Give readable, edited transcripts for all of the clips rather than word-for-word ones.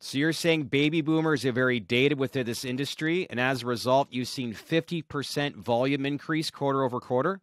So you're saying baby boomers are very dated within this industry, and as a result, you've seen 50% volume increase quarter over quarter?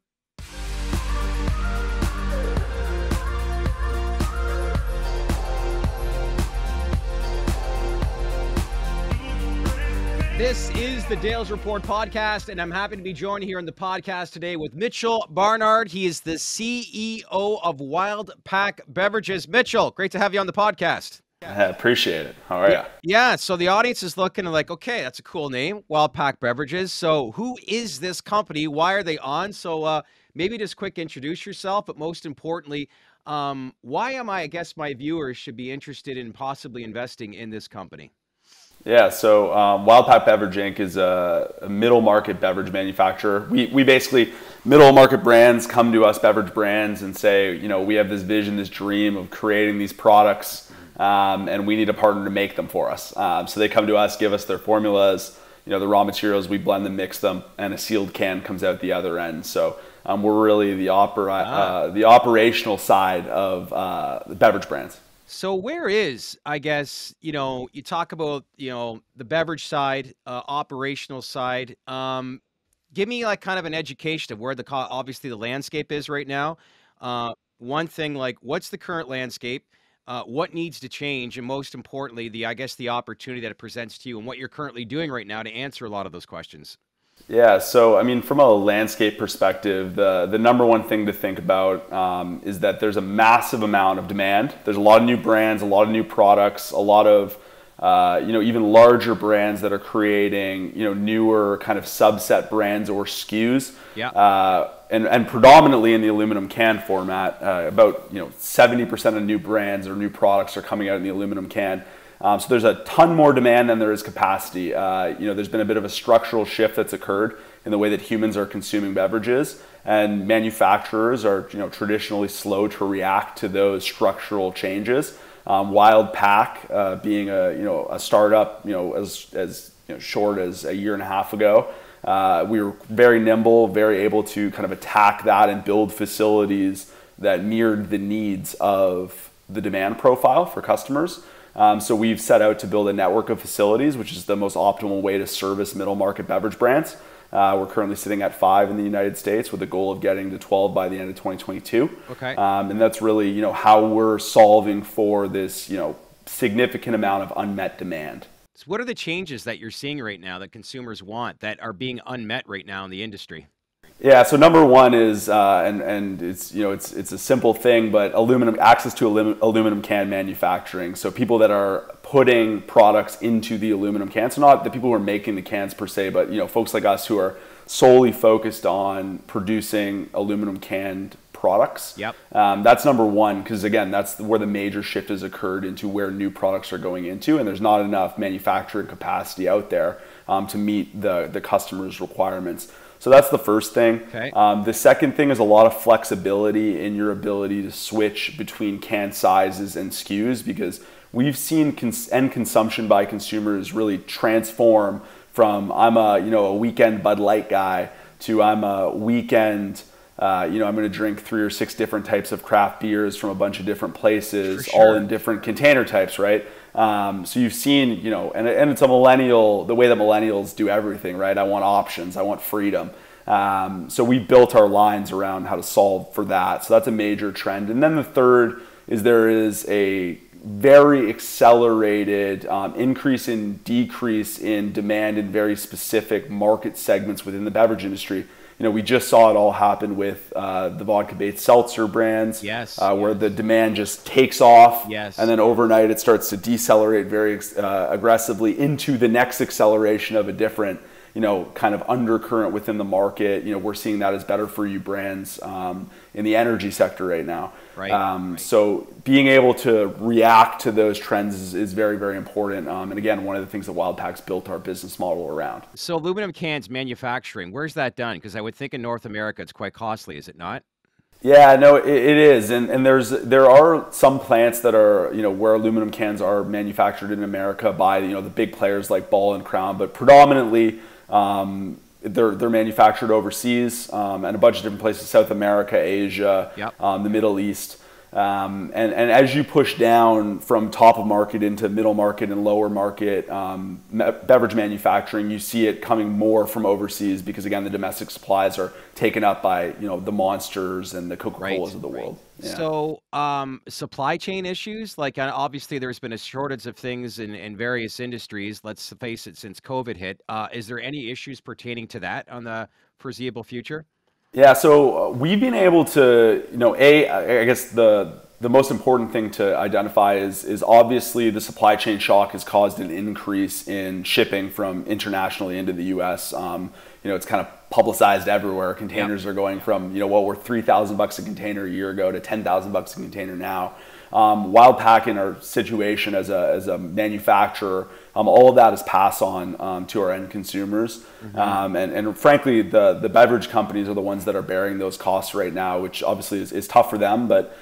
This is the Dales Report podcast, and I'm happy to be joined here on the podcast today with Mitchell Barnard. He is the CEO of Wildpack Beverages. Mitchell, great to have you on the podcast. I appreciate it. How are you? Yeah, so the audience is looking like, okay, that's a cool name, Wildpack Beverages. So who is this company? Why are they on? So maybe just quick introduce yourself, but most importantly, why am I guess my viewers should be interested in possibly investing in this company? Yeah, so Wildpack Beverage Inc. is a middle market beverage manufacturer. We basically, middle market brands come to us, beverage brands, and say, you know, we have this vision, this dream of creating these products, and we need a partner to make them for us. So they come to us, give us their formulas, you know, the raw materials, we blend them, mix them, and a sealed can comes out the other end. So we're really the operational side of the beverage brands. So where is, I guess, you know, you talk about, you know, the beverage side, operational side. Give me like kind of an education of where obviously the landscape is right now. One thing, like what's the current landscape? What needs to change? And most importantly, I guess the opportunity that it presents to you and what you're currently doing right now to answer a lot of those questions. Yeah, so I mean, from a landscape perspective, the number one thing to think about is that there's a massive amount of demand. There's a lot of new brands, a lot of new products, a lot of you know, even larger brands that are creating, you know, newer kind of subset brands or SKUs. Yeah. And predominantly in the aluminum can format. About, you know, 70% of new brands or new products are coming out in the aluminum can. So there's a ton more demand than there is capacity. You know, there's been a bit of a structural shift that's occurred in the way that humans are consuming beverages, and manufacturers are, you know, traditionally slow to react to those structural changes. Wildpack, being a startup, you know, as you know, short as a year and a half ago, we were very nimble, very able to kind of attack that and build facilities that mirrored the needs of the demand profile for customers. So we've set out to build a network of facilities, which is the most optimal way to service middle market beverage brands. We're currently sitting at 5 in the United States with a goal of getting to 12 by the end of 2022. Okay. And that's really, you know, how we're solving for this, you know, significant amount of unmet demand. So what are the changes that you're seeing right now that consumers want that are being unmet right now in the industry? Yeah, so number one is, and it's, you know, it's a simple thing, but access to aluminum can manufacturing. So people that are putting products into the aluminum can, so not the people who are making the cans per se, but, you know, folks like us who are solely focused on producing aluminum canned products. Yep. That's number one, because again, that's where the major shift has occurred into where new products are going into, and there's not enough manufacturing capacity out there to meet the customer's requirements. So that's the first thing. Okay. The second thing is a lot of flexibility in your ability to switch between can sizes and SKUs, because we've seen end consumption by consumers really transform from I'm a weekend Bud Light guy to I'm a weekend, I'm going to drink 3 or 6 different types of craft beers from a bunch of different places, For sure. all in different container types, right? So you've seen, you know, and it's a millennial, the way that millennials do everything, right? I want options, I want freedom. So we built our lines around how to solve for that. So that's a major trend. And then the third is there is a very accelerated increase and decrease in demand in very specific market segments within the beverage industry. You know, we just saw it all happen with the vodka-based seltzer brands, Yes. Where the demand just takes off, Yes. and then overnight it starts to decelerate very aggressively into the next acceleration of a different, you know, kind of undercurrent within the market. You know, we're seeing that as better for you brands in the energy sector right now. Right. So being able to react to those trends is very, very important. And again, one of the things that Wildpack's built our business model around. So aluminum cans manufacturing, where's that done? Because I would think in North America it's quite costly, is it not? Yeah, no, it is, and there are some plants that are, you know, where aluminum cans are manufactured in America by, you know, the big players like Ball and Crown, but predominantly they're manufactured overseas and a bunch of different places, South America, Asia, Yep. The Middle East. And as you push down from top of market into middle market and lower market beverage manufacturing, you see it coming more from overseas because, again, the domestic supplies are taken up by the Monsters and the Coca-Colas of the world. Yeah. So, supply chain issues, like obviously there's been a shortage of things in various industries. Let's face it, since COVID hit, is there any issues pertaining to that on the foreseeable future? Yeah, so we've been able to, I guess the most important thing to identify is obviously the supply chain shock has caused an increase in shipping from internationally into the U.S. It's kind of publicized everywhere. Containers are going from, what were $3,000 a container a year ago to $10,000 a container now. Wildpack, in our situation as a manufacturer, all of that is passed on to our end consumers. And frankly, the beverage companies are the ones that are bearing those costs right now, which obviously is tough for them, but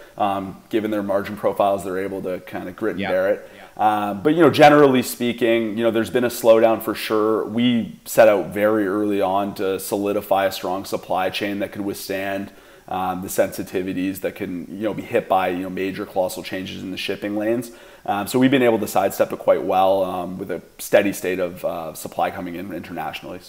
given their margin profiles, they're able to kind of grit and bear it. But generally speaking, there's been a slowdown for sure. We set out very early on to solidify a strong supply chain that could withstand the sensitivities that can be hit by major colossal changes in the shipping lanes. So we've been able to sidestep it quite well with a steady state of supply coming in internationally.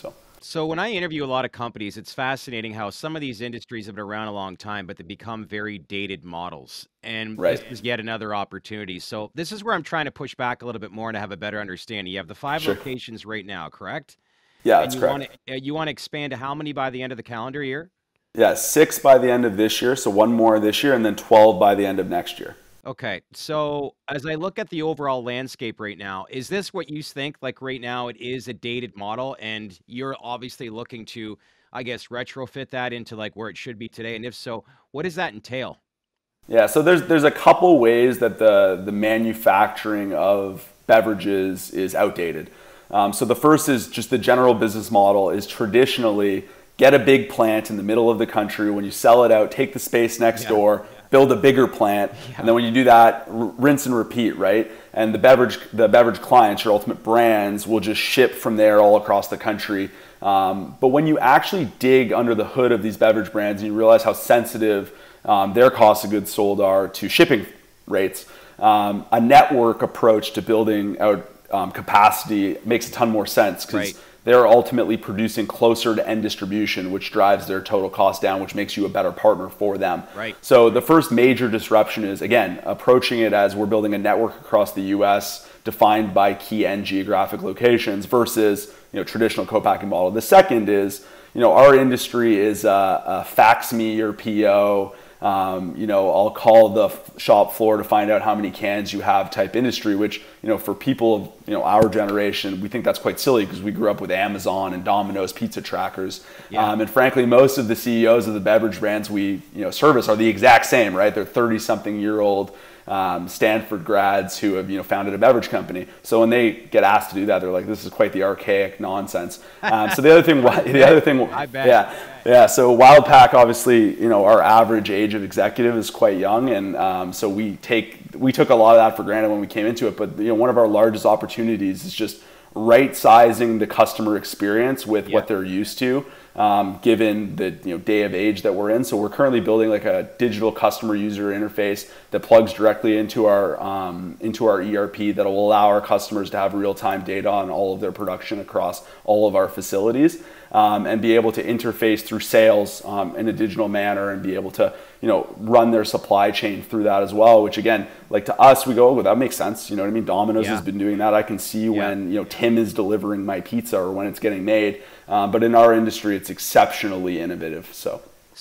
So when I interview a lot of companies, it's fascinating how some of these industries have been around a long time, but they become very dated models. And this is yet another opportunity. So this is where I'm trying to push back a little bit more and to have a better understanding. You have the 5 locations right now, correct? Yeah, that's correct. You want to expand to how many by the end of the calendar year? Yeah, 6 by the end of this year, so 1 more this year, and then 12 by the end of next year. Okay, so as I look at the overall landscape right now, is this what you think? Like right now, it is a dated model, and you're obviously looking to, I guess, retrofit that into like where it should be today. And if so, what does that entail? Yeah, so there's a couple ways that the manufacturing of beverages is outdated. So the first is just the general business model is traditionally get a big plant in the middle of the country. When you sell it out, take the space next door, build a bigger plant, and then when you do that, rinse and repeat, right? And the beverage clients, your ultimate brands, will just ship from there all across the country. But when you actually dig under the hood of these beverage brands and you realize how sensitive their cost of goods sold are to shipping rates, a network approach to building out capacity makes a ton more sense because they're ultimately producing closer to end distribution, which drives their total cost down, which makes you a better partner for them. So the first major disruption is, again, approaching it as we're building a network across the U.S. defined by key end geographic locations versus traditional co-packing model. The second is, our industry is fax me your PO. I'll call the shop floor to find out how many cans you have type industry, which, for people of, our generation, we think that's quite silly because we grew up with Amazon and Domino's pizza trackers. And frankly, most of the CEOs of the beverage brands we, service are the exact same, right? They're 30-something-year-old Stanford grads who have, founded a beverage company. So when they get asked to do that, they're like, this is quite the archaic nonsense. So the other thing, I bet. Yeah. So Wildpack, obviously, our average age of executive is quite young, and so we took a lot of that for granted when we came into it. But one of our largest opportunities is just right-sizing the customer experience with what they're used to, given the day of age that we're in. So we're currently building like a digital customer user interface that plugs directly into our ERP that will allow our customers to have real-time data on all of their production across all of our facilities. And be able to interface through sales in a digital manner and be able to, run their supply chain through that as well, which again, like to us, we go, well, that makes sense. You know what I mean? Domino's has been doing that. I can see when, Tim is delivering my pizza or when it's getting made. But in our industry, it's exceptionally innovative.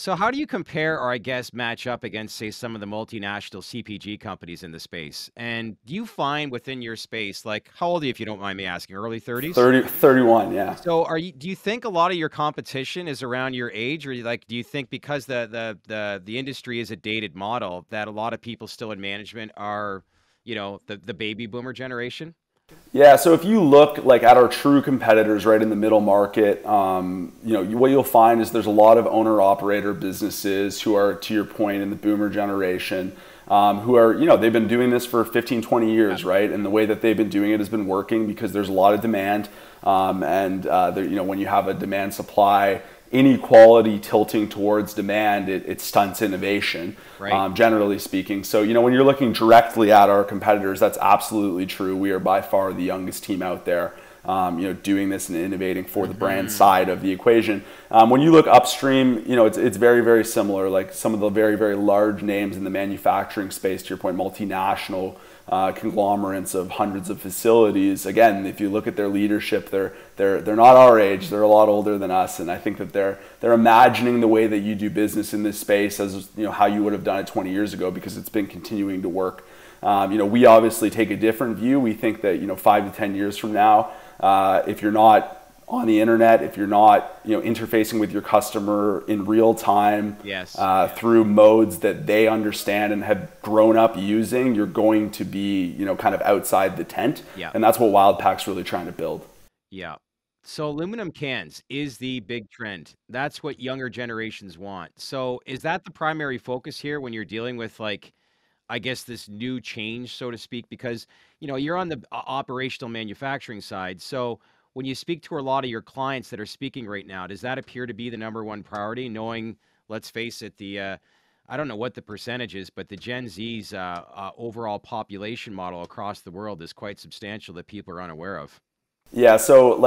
So how do you compare or I guess match up against, say, some of the multinational CPG companies in the space? And do you find within your space, like how old are you, if you don't mind me asking, early 30s? 31, yeah. So do you think a lot of your competition is around your age, or do you think because the industry is a dated model that a lot of people still in management are, the baby boomer generation? Yeah, so if you look like at our true competitors right in the middle market, what you'll find is there's a lot of owner-operator businesses who are, to your point, in the boomer generation, who are, they've been doing this for 15, 20 years, right? And the way that they've been doing it has been working because there's a lot of demand. When you have a demand supply inequality tilting towards demand, it stunts innovation, Right. generally speaking. So, when you're looking directly at our competitors, that's absolutely true. We are by far the youngest team out there, doing this and innovating for the brand side of the equation. When you look upstream, it's very, very similar. Like some of the very, very large names in the manufacturing space, to your point, multinational conglomerates of hundreds of facilities. Again, if you look at their leadership, they're not our age. They're a lot older than us, and I think that they're imagining the way that you do business in this space as how you would have done it 20 years ago, because it's been continuing to work. We obviously take a different view. We think that 5 to 10 years from now, if you're not on the internet, if you're not interfacing with your customer in real time, Yes. through modes that they understand and have grown up using, you're going to be kind of outside the tent. Yeah. And that's what Wildpack's really trying to build. Yeah. So aluminum cans is the big trend. That's what younger generations want. So is that the primary focus here when you're dealing with, like, I guess, this new change, so to speak? Because, you're on the operational manufacturing side. So when you speak to a lot of your clients that are speaking right now, does that appear to be the number one priority, knowing, let's face it, I don't know what the percentage is, but the Gen Z's overall population model across the world is quite substantial that people are unaware of? Yeah, so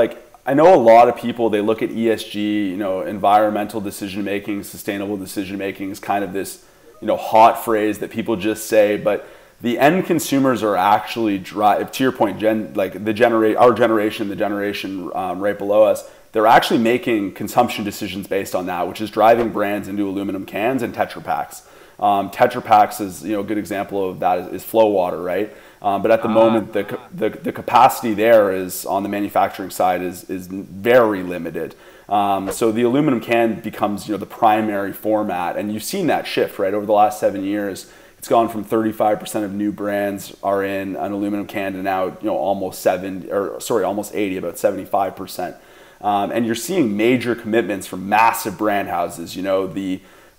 I know a lot of people, they look at ESG, environmental decision making, sustainable decision making is kind of this, hot phrase that people just say, but the end consumers are actually to your point, our generation, the generation right below us, they're actually making consumption decisions based on that, which is driving brands into aluminum cans and Tetra Paks. Tetra Paks is a good example of that is flow water, right? But at the moment, the capacity there is on the manufacturing side is very limited. So the aluminum can becomes the primary format, and you've seen that shift, right, over the last 7 years. It's gone from 35% of new brands are in an aluminum can to now almost 80, about 75%. And you're seeing major commitments from massive brand houses, the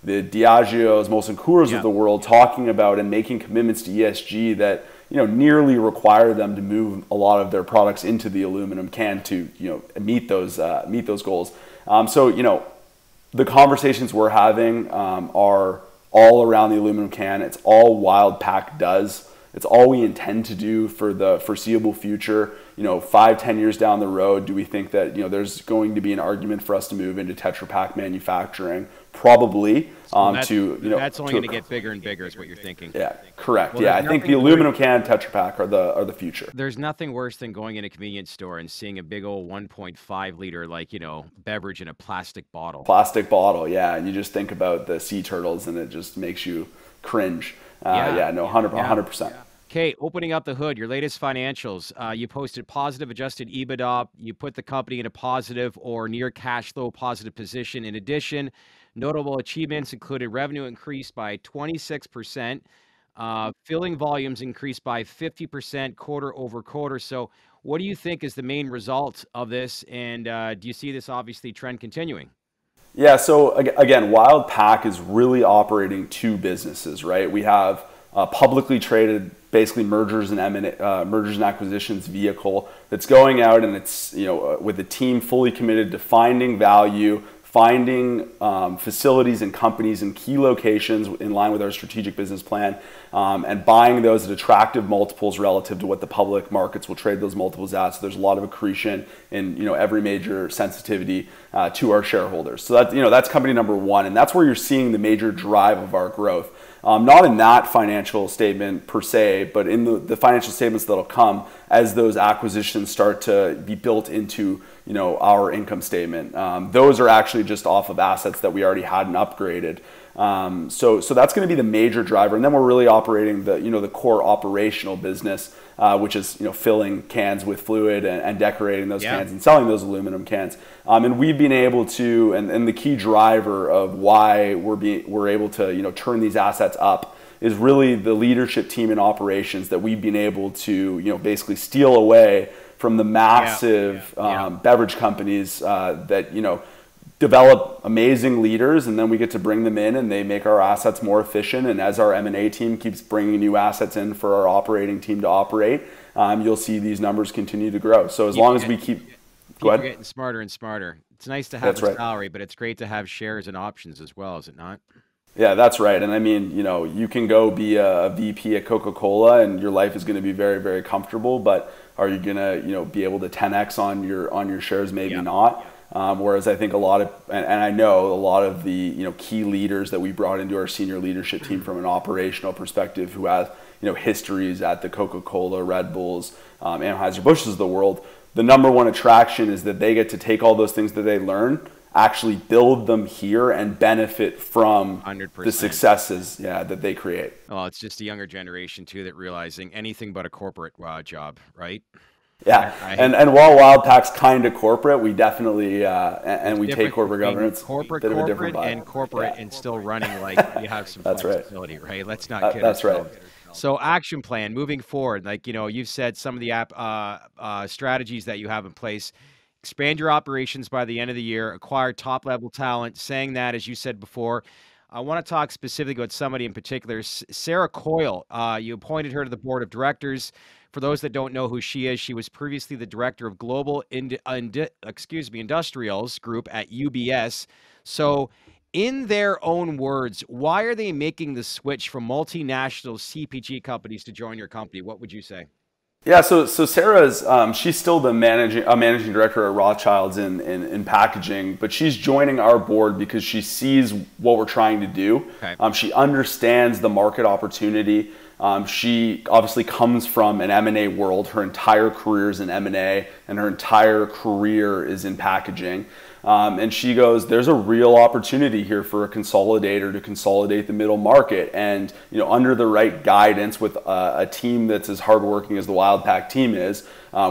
Diageos, Molson Coors of the world, talking about and making commitments to ESG that nearly require them to move a lot of their products into the aluminum can to meet those goals. So the conversations we're having are all around the aluminum can. It's all Wildpack does. It's all we intend to do for the foreseeable future. 5-10 years down the road, do we think that there's going to be an argument for us to move into Tetra Pak manufacturing? Probably. That's only going to get bigger and bigger, is what you're thinking. Yeah, correct. Well, Yeah, I think the aluminum can, Tetra Pak are the future. There's nothing worse than going in a convenience store and seeing a big old 1.5 liter, beverage in a plastic bottle. Plastic bottle, yeah. And you just think about the sea turtles and it just makes you cringe. 100%. Okay, opening up the hood, your latest financials. You posted positive adjusted EBITDA. You put the company in a positive or near cash flow positive position. In addition, notable achievements included revenue increased by 26%, filling volumes increased by 50% quarter over quarter. So what do you think is the main result of this? And do you see this obviously trend continuing? Yeah, so again, Wildpack is really operating two businesses, right? We have a publicly traded, basically mergers and acquisitions vehicle that's going out, and it's with a team fully committed to finding value, finding facilities and companies in key locations in line with our strategic business plan, and buying those at attractive multiples relative to what the public markets will trade those multiples at. So there's a lot of accretion in every major sensitivity to our shareholders. So that's company number one, and that's where you're seeing the major drive of our growth. Not in that financial statement per se, but in the financial statements that'll come as those acquisitions start to be built into our income statement. Those are actually just off of assets that we already had and upgraded. So that's going to be the major driver, and then we're really operating the core operational business, which is filling cans with fluid and decorating those cans and selling those aluminum cans. And we've been able to, and the key driver of why we're able to turn these assets up is really the leadership team in operations that we've been able to basically steal away from the massive beverage companies that develop amazing leaders, and then we get to bring them in and they make our assets more efficient. And as our M&A team keeps bringing new assets in for our operating team to operate, you'll see these numbers continue to grow. So as long as we keep Go People are ahead. getting smarter and smarter. It's nice to have That's a right. salary, but it's great to have shares and options as well, is it not? Yeah, that's right. And I mean, you can go be a VP at Coca-Cola and your life is going to be very, very comfortable, but are you going to, be able to 10x on your shares? Maybe Yeah. not. Whereas I think a lot of, and I know a lot of the, key leaders that we brought into our senior leadership team from an operational perspective who have, histories at the Coca-Cola, Red Bulls, Anheuser-Busch's of the world, the number one attraction is that they get to take all those things that they learn, actually build them here and benefit from 100%. the successes that they create. Well, it's just the younger generation too that realizing anything but a corporate job, right? Yeah, I and while Wildpack's kind of corporate, we definitely and we take difference corporate between governance corporate, bit of a different vibe. and corporate, Yeah. and still running like you have some That's right. flexibility, right? Let's not kid That's right. ourselves. So action plan moving forward, like you've said some of the strategies that you have in place. Expand your operations by the end of the year, acquire top level talent. Saying that, as you said before, I want to talk specifically about somebody in particular, Sarah Coyle. You appointed her to the board of directors. For those that don't know who she is, she was previously the director of global industrials group at UBS. So, in their own words, why are they making the switch from multinational CPG companies to join your company? What would you say? Yeah, so Sarah's she's still the managing director at Rothschild's in packaging, but she's joining our board because she sees what we're trying to do. Okay. She understands the market opportunity. She obviously comes from an M&A world. Her entire career is in M&A, and her entire career is in packaging. And she goes, there's a real opportunity here for a consolidator to consolidate the middle market. And, under the right guidance with a team that's as hardworking as the Wildpack team is,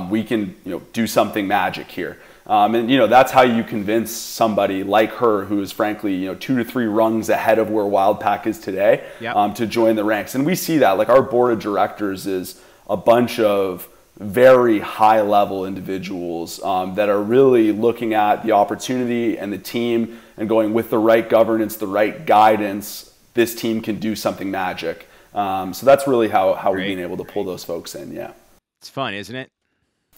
we can, do something magic here. And, that's how you convince somebody like her, who is frankly, 2 to 3 rungs ahead of where Wildpack is today, Yep. to join the ranks. And we see that, like our board of directors is a bunch of very high level individuals that are really looking at the opportunity and the team and going, with the right governance, the right guidance, this team can do something magic. So that's really how we've been able to pull those folks in. Yeah. It's fun, isn't it?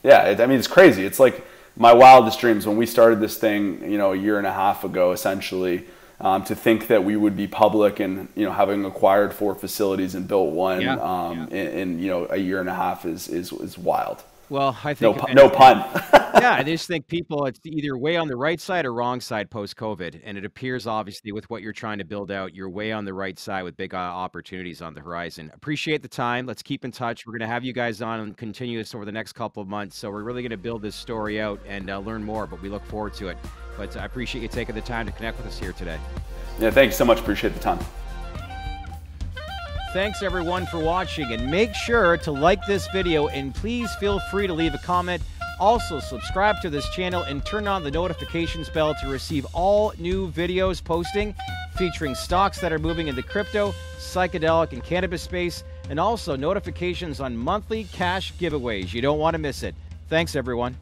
Yeah. It's crazy. It's like my wildest dreams when we started this thing, a year and a half ago, essentially, to think that we would be public and, having acquired 4 facilities and built one in a year and a half is wild. Well, I think No pun. yeah, I just think people, it's either way on the right side or wrong side post-COVID. And it appears, obviously, with what you're trying to build out, you're way on the right side with big opportunities on the horizon. Appreciate the time. Let's keep in touch. We're going to have you guys on and continue this over the next couple of months. So we're really going to build this story out and learn more, but we look forward to it. But I appreciate you taking the time to connect with us here today. Yeah, thank you so much. Appreciate the time. Thanks everyone for watching, and make sure to like this video and please feel free to leave a comment. Also subscribe to this channel and turn on the notifications bell to receive all new videos posting featuring stocks that are moving in the crypto, psychedelic, and cannabis space, and also notifications on monthly cash giveaways. You don't want to miss it. Thanks everyone.